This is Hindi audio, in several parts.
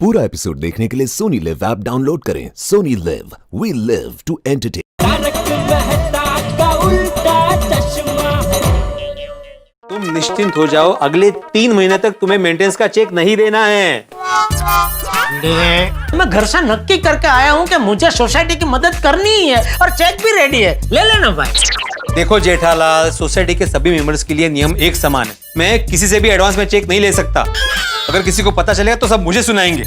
पूरा एपिसोड देखने के लिए सोनी लिव ऐप डाउनलोड करें। Sony Liv, we live to entertain. तुम निश्चिंत हो जाओ, अगले 3 महीने तक तुम्हें मेंटेनेंस का चेक नहीं देना है। मैं घर से नक्की करके आया हूँ कि मुझे सोसाइटी की मदद करनी ही है और चेक भी रेडी है, ले लेना भाई। देखो जेठालाल, सोसाइटी के सभी मेंबर्स के लिए नियम एक समान है। मैं किसी से भी एडवांस में चेक नहीं ले सकता। अगर किसी को पता चलेगा तो सब मुझे सुनाएंगे।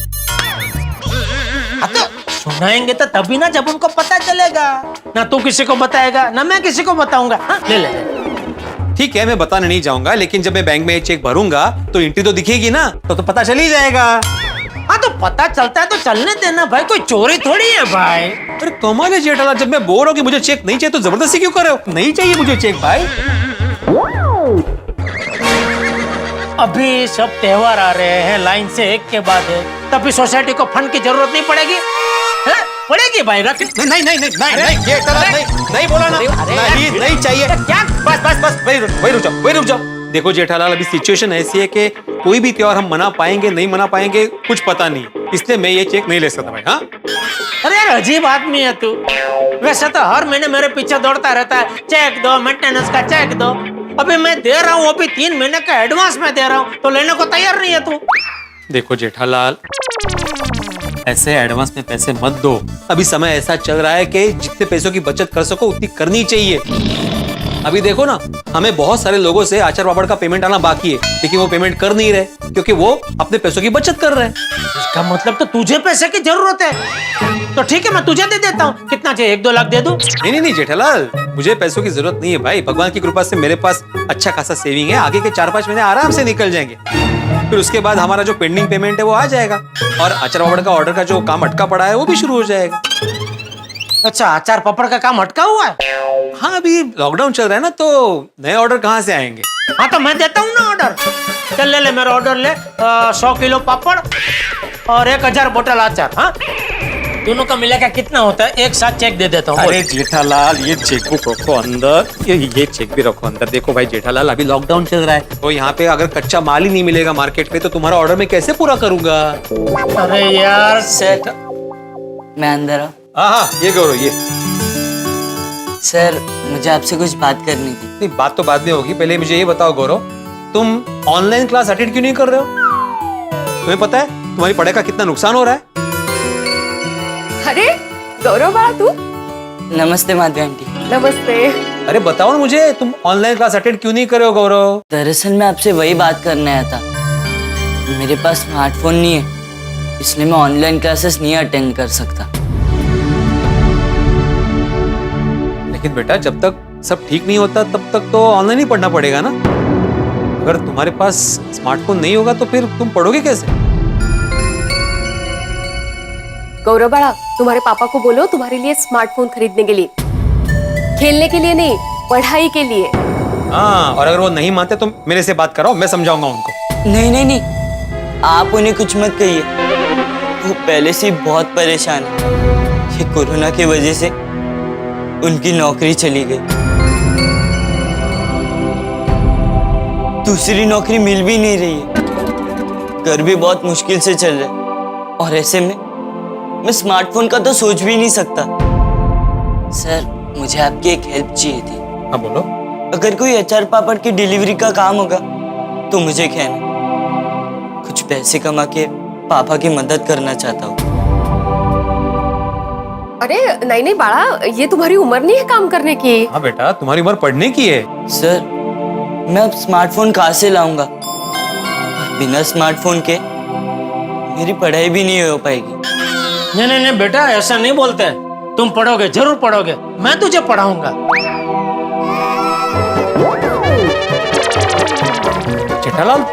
सुनाएंगे तो तभी ना जब उनको पता चलेगा। ना तू किसी को बताएगा ना मैं किसी को बताऊंगा। हाँ, ले ले। ठीक है, मैं बताने नहीं जाऊंगा, लेकिन जब मैं बैंक में चेक भरूंगा तो एंट्री तो दिखेगी ना, तो पता चल ही जाएगा। हाँ तो पता चलता है तो चलने देना भाई, कोई चोरी थोड़ी है भाई। अरे कमाल है जेठालाल, जब मैं बोल रहा हूँ कि मुझे चेक नहीं चाहिए तो जबरदस्ती क्यों कर रहे हो? नहीं चाहिए मुझे चेक भाई। अभी सब त्योहार आ रहे हैं, लाइन से एक के बाद है, तभी सोसाइटी को फंड की जरूरत नहीं पड़ेगी। है? पड़ेगी भाई, रख। नहीं जेठालाल, नहीं बोला ना, नहीं चाहिए। क्या? बस वही रुक जाओ। देखो जेठालाल, अभी सिचुएशन ऐसी है कि कोई भी त्योहार हम मना पाएंगे नहीं मना पाएंगे कुछ पता नहीं, इसलिए मैं ये चेक नहीं ले सकता भाई। हाँ अरे यार, अजीब आदमी है तू। वैसे तो हर महीने मेरे पीछे दौड़ता रहता है, चेक दो, मेंटेनेंस का चेक दो। अभी मैं दे रहा हूँ, अभी 3 महीने का एडवांस में दे रहा हूँ, तो लेने को तैयार नहीं है तू। देखो जेठालाल, ऐसे एडवांस में पैसे मत दो। अभी समय ऐसा चल रहा है कि जितने पैसों की बचत कर सको उतनी करनी चाहिए। अभी देखो ना, हमें बहुत सारे लोगों से आचार पापड़ का पेमेंट आना बाकी है, लेकिन वो पेमेंट कर नहीं रहे क्योंकि वो अपने पैसों की बचत कर रहे हैं। इसका मतलब तो तुझे पैसे की जरूरत है। तो ठीक है, मैं तुझे दे देता हूँ। कितना चाहिए? 1-2 लाख दे दूं? नहीं जेठालाल, मुझे पैसों की जरूरत नहीं है भाई। भगवान की कृपा से मेरे पास अच्छा खासा सेविंग है, आगे के 4-5 महीने आराम से निकल जाएंगे। फिर उसके बाद हमारा जो पेंडिंग पेमेंट है वो आ जाएगा और आचार पापड़ का ऑर्डर का जो काम अटका पड़ा है वो भी शुरू हो जाएगा। अच्छा, अचार पापड़ का काम अटका हुआ है? हाँ, अभी लॉकडाउन चल रहा है ना, तो नए ऑर्डर कहाँ से आएंगे? हाँ तो मैं देता हूँ ना ऑर्डर। चल ले मेरा ऑर्डर ले। 100 किलो पापड़ और 1000 बोतल अचार। हाँ, दोनों का मिलाकर कितना होता है? एक साथ चेक दे देता हूँ। अरे जेठालाल, ये चेक बुक रखो अंदर, ये चेक भी रखो अंदर। देखो भाई जेठालाल, अभी लॉकडाउन चल रहा है तो यहाँ पे अगर कच्चा माल ही नहीं मिलेगा मार्केट पे तो तुम्हारा ऑर्डर मैं कैसे पूरा करूंगा? अरे यार सर, मैं अंदर हूँ। हाँ, ये गौरव, ये सर, मुझे आपसे कुछ बात करनी थी। नहीं, बात तो बाद में होगी, पहले मुझे ये बताओ गौरव, तुम ऑनलाइन क्लास अटेंड क्यों नहीं कर रहे हो? तुम्हें पता है तुम्हारी पढ़ाई का कितना नुकसान हो रहा है? अरे गौरव बा, तू? नमस्ते माधवी आंटी। नमस्ते। अरे बताओ ना मुझे, तुम ऑनलाइन क्लास अटेंड क्यों नहीं कर रहे हो गौरव? दरअसल मैं आपसे वही बात करने आया था। मेरे पास स्मार्टफोन नहीं है, इसलिए मैं ऑनलाइन क्लासेस नहीं अटेंड कर सकता। लेकिन बेटा, जब तक सब ठीक नहीं होता तब तक तो ऑनलाइन ही पढ़ना पड़ेगा ना। अगर तुम्हारे पास स्मार्टफोन नहीं होगा तो फिर तुम पढ़ोगे कैसे? गौरव बड़ा, तुम्हारे पापा को बोलो तुम्हारे लिए स्मार्टफोन खरीदने के लिए, खेलने के लिए नहीं, पढ़ाई के लिए। हाँ, और अगर वो नहीं मानते तो मेरे से बात कराओ, मैं समझाऊंगा उनको। नहीं, आप उन्हें कुछ मत कहिए। वो पहले से बहुत परेशान है। ये कोरोना की वजह से उनकी नौकरी चली गई, दूसरी नौकरी मिल भी नहीं रही है, घर भी बहुत मुश्किल से चल रहा है, और ऐसे में मैं स्मार्टफोन का तो सोच भी नहीं सकता। सर, मुझे आपकी एक हेल्प चाहिए थी। हाँ बोलो। अगर कोई अचार पापड़ की डिलीवरी का काम होगा तो मुझे कहना। कुछ पैसे कमा के पापा की मदद करना चाहता हूँ। अरे नहीं बाड़ा, ये तुम्हारी उम्र नहीं है काम करने की। हाँ बेटा, तुम्हारी उम्र पढ़ने की है। सर, मैं अब स्मार्टफोन कहाँ से लाऊंगा? बिना स्मार्टफोन के मेरी पढ़ाई भी नहीं हो पाएगी। नहीं बेटा, ऐसा नहीं बोलते। तुम पढ़ोगे, जरूर पढ़ोगे, मैं तुझे पढ़ाऊंगा। जेठालाल,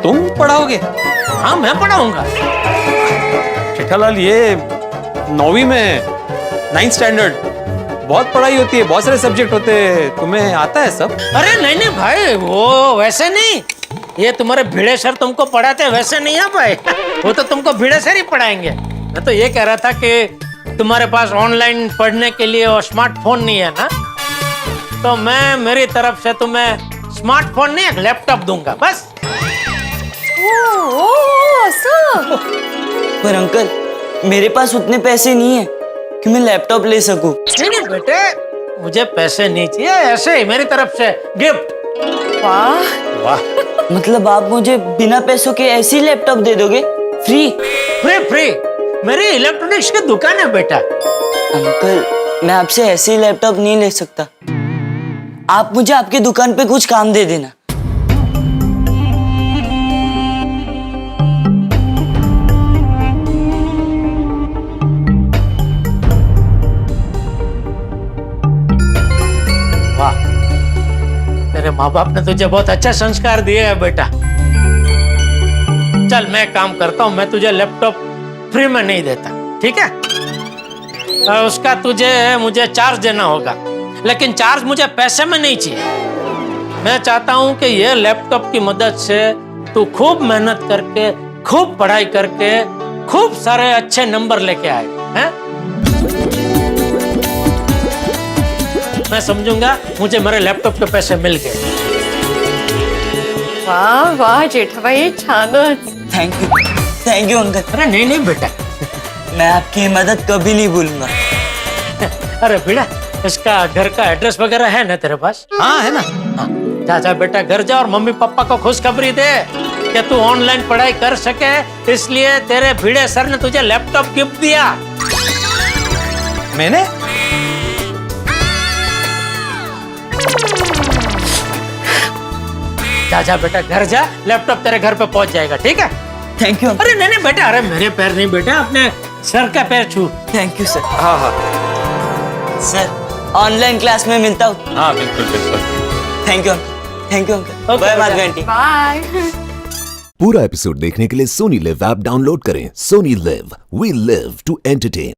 तुम पढ़ाओगे? हाँ, मैं पढ़ाऊंगा। जेठालाल, ये 9वीं में 9th स्टैंडर्ड, बहुत पढ़ाई होती है, बहुत सारे सब्जेक्ट होते हैं, तुम्हें आता है सब? अरे नहीं भाई, वो वैसे नहीं। ये तुम्हारे भिड़े सर तुमको पढ़ाते वैसे नहीं है भाई। वो तो तुमको भिड़े सर ही पढ़ाएंगे। मैं तो ये कह रहा था कि तुम्हारे पास ऑनलाइन पढ़ने के लिए और स्मार्टफोन नहीं है ना, तो मैं मेरी तरफ से तुम्हें स्मार्टफोन नहीं, एक लैपटॉप दूंगा बस। ओ, असं? पर अंकल, मेरे पास उतने पैसे नहीं है कि मैं लैपटॉप ले सकूं। नहीं बेटे, मुझे पैसे नहीं चाहिए, ऐसे ही मेरी तरफ से गिफ्ट। वाह वाह, मतलब आप मुझे बिना पैसों के ऐसे ही लैपटॉप दे दोगे? फ्री? फ्री फ्री, मेरी इलेक्ट्रॉनिक्स की दुकान है बेटा। अंकल, मैं आपसे ऐसे ही लैपटॉप नहीं ले सकता। आप मुझे आपकी दुकान पे कुछ काम दे देना। वाह, तेरे माँ बाप ने तुझे बहुत अच्छा संस्कार दिए है बेटा। चल मैं काम करता हूँ, मैं तुझे लैपटॉप फ्री में नहीं देता, ठीक है? और उसका मुझे चार्ज देना होगा, लेकिन चार्ज मुझे पैसे में नहीं चाहिए। मैं चाहता हूं कि ये लैपटॉप की मदद से तू खूब मेहनत करके, खूब पढ़ाई करके, खूब सारे अच्छे नंबर लेके आए हैं? मैं समझूंगा मुझे मेरे लैपटॉप के पैसे मिल गए। वाह वाह जेठाबाई, छानच। Thank you uncle. अरे नहीं नहीं बेटा, मैं आपकी मदद कभी नहीं भूलूंगा। अरे बेटा, इसका घर का एड्रेस वगैरह है ना तेरे पास? हाँ है ना। हाँ, जा जा बेटा, घर जा और मम्मी पापा को खुशखबरी दे कि तू ऑनलाइन पढ़ाई कर सके, इसलिए तेरे भिड़े सर ने तुझे लैपटॉप गिफ्ट दिया। मैंने? जा जा बेटा, घर जा, लैपटॉप तेरे घर पे पहुंच जाएगा, ठीक है? Thank you. अरे नहीं नहीं बेटा, अरे मेरे पैर नहीं बेटा, अपने सर का पैर छू। Thank you sir. हाँ हाँ सर, ऑनलाइन क्लास में मिलता हूँ। हाँ, बिल्कुल बिल्कुल। Thank you uncle. Thank you uncle. Okay, bye बेटा। माधवी आंटी। बाय। पूरा एपिसोड देखने के लिए सोनी लिव ऐप डाउनलोड करें। Sony Liv, we live to entertain.